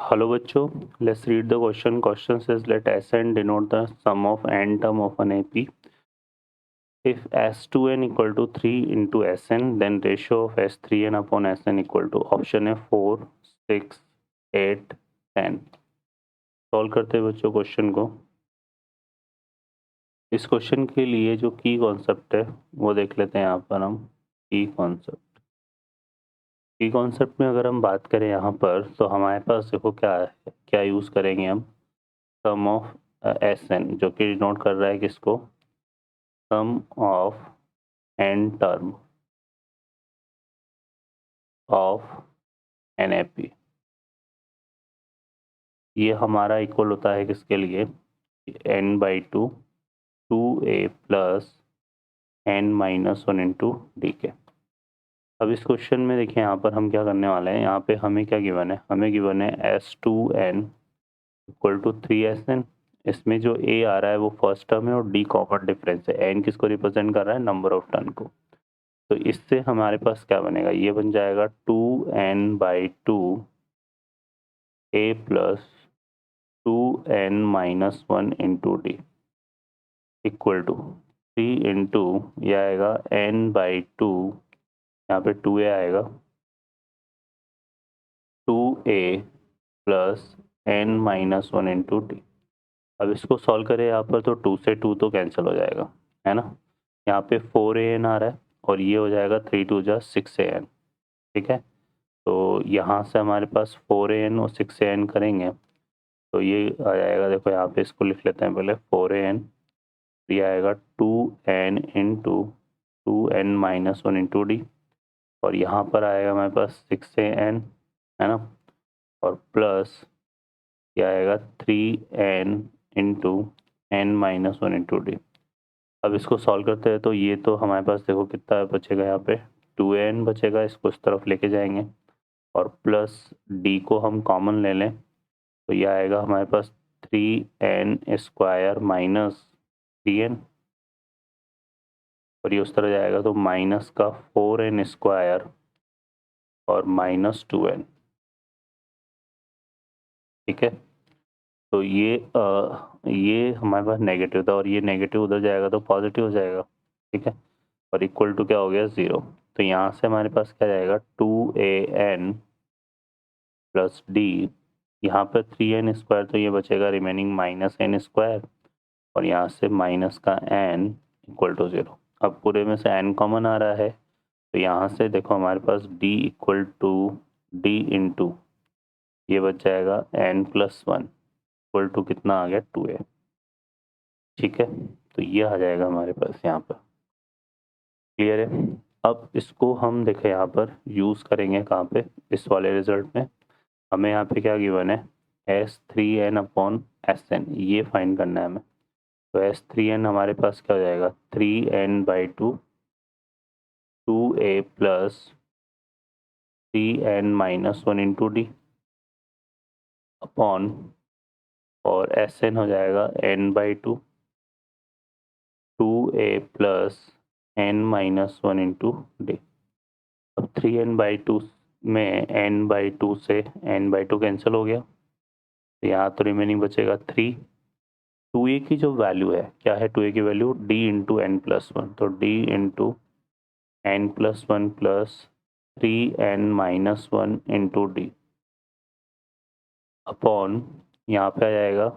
Hello बच्चों, let's read the question. Question says let Sn denote the sum of n term of an AP. If S2n equal to 3 into Sn, then ratio of S3n upon Sn equal to option है 4, 6, 8, 10. Solve करते हैं बच्चों question को. इस question के लिए जो की कॉन्सेप्ट है वो देख लेते हैं यहाँ पर हम. की कॉन्सेप्ट में अगर हम बात करें यहाँ पर तो हमारे पास देखो क्या यूज़ करेंगे हम. सम ऑफ Sn जो कि डिनोट कर रहा है किसको, sum of n term of NAP. ये हमारा इक्वल होता है किसके लिए, n/2 2a plus n-1 into D के. अब इस क्वेश्चन में देखिए यहाँ पर हम क्या करने वाले हैं. यहाँ पे हमें क्या गिवन है, हमें गिवन है S2n इक्वल टू 3Sn. इसमें जो a आ रहा है वो फर्स्ट टर्म है और d कॉमन डिफरेंस है. n किसको रिप्रेजेंट कर रहा है, नंबर ऑफ टर्न को. तो इससे हमारे पास क्या बनेगा, ये बन जाएगा 2n/2 a plus 2n-1 into D equal to 3 into ये आएगा n/2, यहाँ पे 2a आएगा, 2a plus n-1 into D. अब इसको सॉल्व करें यहाँ पर तो 2 से 2 तो कैंसिल हो जाएगा, है ना. यहाँ पे 4an आ रहा है और ये हो जाएगा 3 2 जा 6an. ठीक है, तो यहाँ से हमारे पास 4an और 6an करेंगे तो ये आ जाएगा. देखो यहाँ पे इसको लिख लेते हैं पहले 4an, ये आएगा 2n into 2n-1 into D और यहाँ पर आएगा हमारे पास 6an, है ना, और प्लस ये आएगा 3n into n-1 into D. अब इसको सॉल्व करते हैं तो ये तो हमारे पास देखो कितना बचेगा, यहाँ पे 2an बचेगा, इसको इस तरफ लेके जाएंगे और प्लस d को हम कॉमन ले लें तो ये आएगा हमारे पास 3n स्क्वायर माइनस 3n और ये उस तरह जाएगा तो माइनस का 4n स्क्वायर और माइनस 2n. ठीक है, तो ये हमारे पास नेगेटिव था और ये नेगेटिव उधर जाएगा तो पॉजिटिव हो जाएगा. ठीक है, और इक्वल टू क्या हो गया, 0. तो यहाँ से हमारे पास क्या जाएगा 2an प्लस डी, यहाँ पर 3n स्क्वायर तो ये बचेगा रिमेनिंग माइनस n स्क्वायर और यहाँ से माइनस का n इक्वल टू 0. अब पूरे में से n कॉमन आ रहा है तो यहाँ से देखो हमारे पास d equal to D into ये बच जाएगा n+1 इक्वल टू कितना आ गया 2a. ठीक है, तो ये आ जाएगा हमारे पास यहाँ पर. क्लियर है. अब इसको हम देखें यहाँ पर यूज़ करेंगे कहाँ पे, इस वाले रिजल्ट में. हमें यहाँ पे क्या गिवन है, S3n अपॉन Sn, ये फाइंड करना है हमें. तो S3n हमारे पास क्या हो जाएगा 3n/2 2a plus 3n-1 into D upon और Sn हो जाएगा n/2 2a plus n-1 into D. अब 3n/2 में n/2 से n/2 कैंसिल हो गया तो यहाँ तो रिमेनिंग बचेगा 3. 2a की जो वैल्यू है, क्या है 2a की वैल्यू, d इंटू n+1, तो d into n+1 plus 3n-1 into D upon यहाँ पे आ जाएगा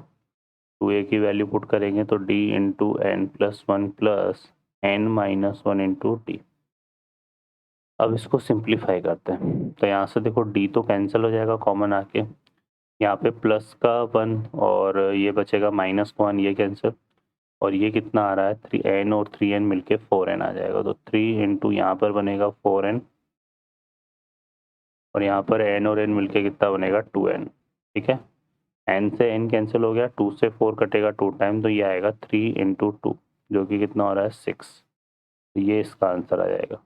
2a की वैल्यू पुट करेंगे तो d into n+1 plus n-1 into D. अब इसको सिंप्लीफाई करते हैं तो यहाँ से देखो d तो कैंसिल हो जाएगा कॉमन आके, यहाँ पे प्लस का 1 और ये बचेगा माइनस का 1, ये कैंसिल और ये कितना आ रहा है 3n और 3n मिलके 4n आ जाएगा. तो 3 इंटू यहाँ पर बनेगा 4n और यहाँ पर n और n मिलके कितना बनेगा 2n. ठीक है, n से n कैंसिल हो गया, 2 से 4 कटेगा 2 टाइम तो ये आएगा 3 इंटू 2 जो कि कितना हो रहा है 6. तो ये इसका आंसर आ जाएगा.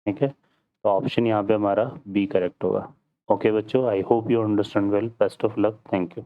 ठीक है, तो ऑप्शन यहाँ पे हमारा बी करेक्ट होगा. ओके बच्चों, I hope you understand well. Best of luck. Thank you.